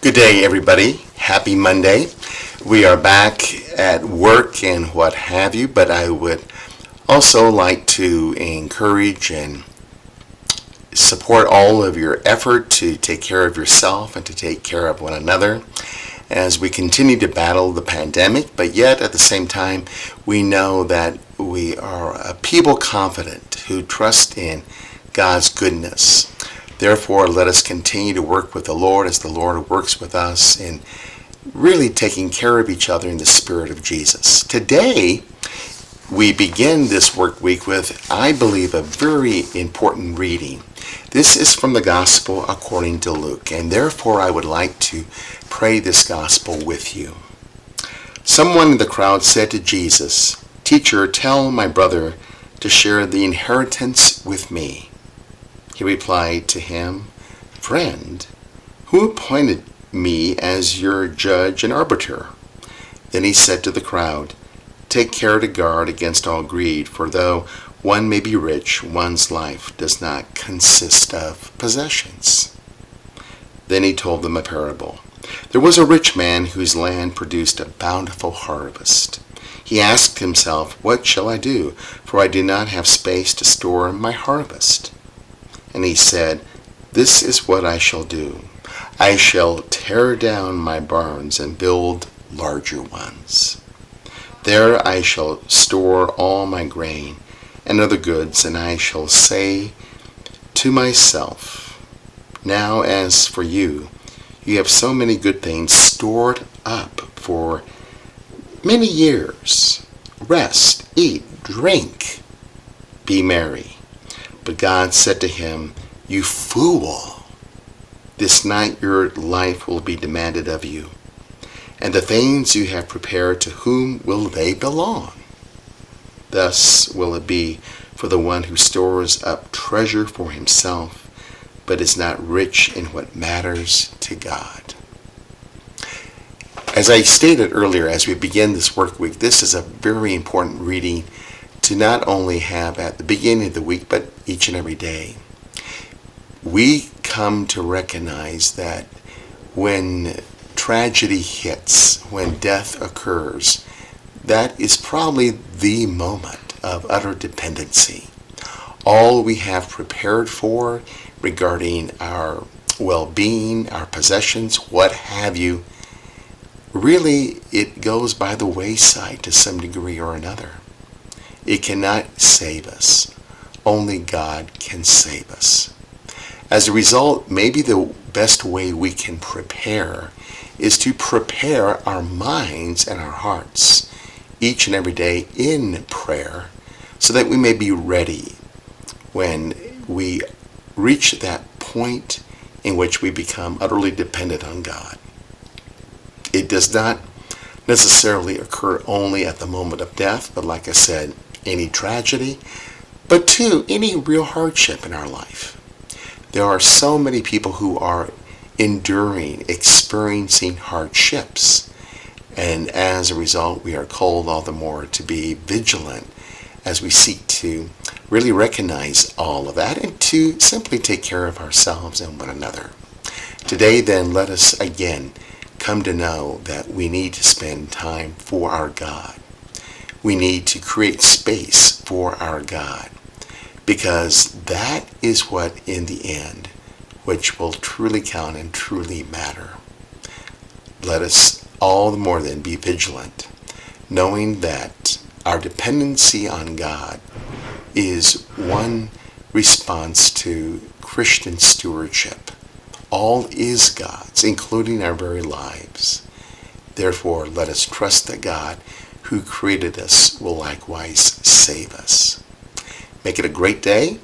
Good day, everybody. Happy Monday. We are back at work and what have you, but I would also like to encourage and support all of your effort to take care of yourself and to take care of one another as we continue to battle the pandemic, but yet at the same time, we know that we are a people confident who trust in God's goodness. Therefore, let us continue to work with the Lord as the Lord works with us in really taking care of each other in the Spirit of Jesus. Today, we begin this work week with, I believe, a very important reading. This is from the Gospel according to Luke, and therefore I would like to pray this Gospel with you. Someone in the crowd said to Jesus, "Teacher, tell my brother to share the inheritance with me." He replied to him, "Friend, who appointed me as your judge and arbiter?" Then he said to the crowd, "Take care to guard against all greed, for though one may be rich, one's life does not consist of possessions." Then he told them a parable. There was a rich man whose land produced a bountiful harvest. He asked himself, "What shall I do? For I do not have space to store my harvest." And he said, "This is what I shall do. I shall tear down my barns and build larger ones. There I shall store all my grain and other goods, and I shall say to myself, now as for you, you have so many good things stored up for many years. Rest, eat, drink, be merry." But God said to him, "You fool! This night your life will be demanded of you, and the things you have prepared, to whom will they belong? Thus will it be for the one who stores up treasure for himself, but is not rich in what matters to God." As I stated earlier, as we begin this work week, this is a very important reading to not only have at the beginning of the week, but each and every day. We come to recognize that when tragedy hits, when death occurs, that is probably the moment of utter dependency. All we have prepared for regarding our well-being, our possessions, what have you, really it goes by the wayside to some degree or another. It cannot save us. Only God can save us. As a result, maybe the best way we can prepare is to prepare our minds and our hearts each and every day in prayer so that we may be ready when we reach that point in which we become utterly dependent on God. It does not necessarily occur only at the moment of death, but like I said, any tragedy, but too, any real hardship in our life. There are so many people who are enduring, experiencing hardships, and as a result, we are called all the more to be vigilant as we seek to really recognize all of that and to simply take care of ourselves and one another. Today, then, let us again come to know that we need to spend time for our God. We need to create space for our God, because that is what, in the end, which will truly count and truly matter. Let us all the more then be vigilant, knowing that our dependency on God is one response to Christian stewardship. All is God's, including our very lives. Therefore, let us trust that God, who created us, will likewise save us. Make it a great day,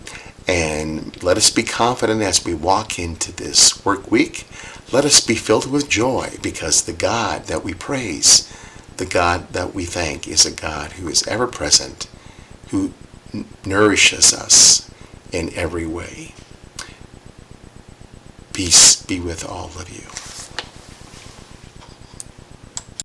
and let us be confident as we walk into this work week. Let us be filled with joy, because the God that we praise, the God that we thank, is a God who is ever present, who nourishes us in every way. Peace be with all of you.